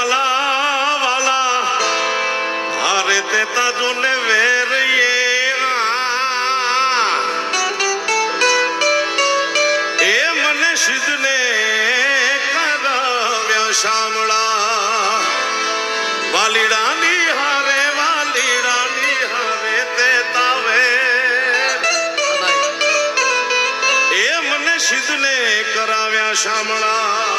વાલા વાલા હારે તે તાજો ને વેરીએ એ મને સિદ્ધને કરાવ્યા શામળા વાલીડાની હારે તે તાવે એ મને સિદ્ધને કરાવ્યા શામળા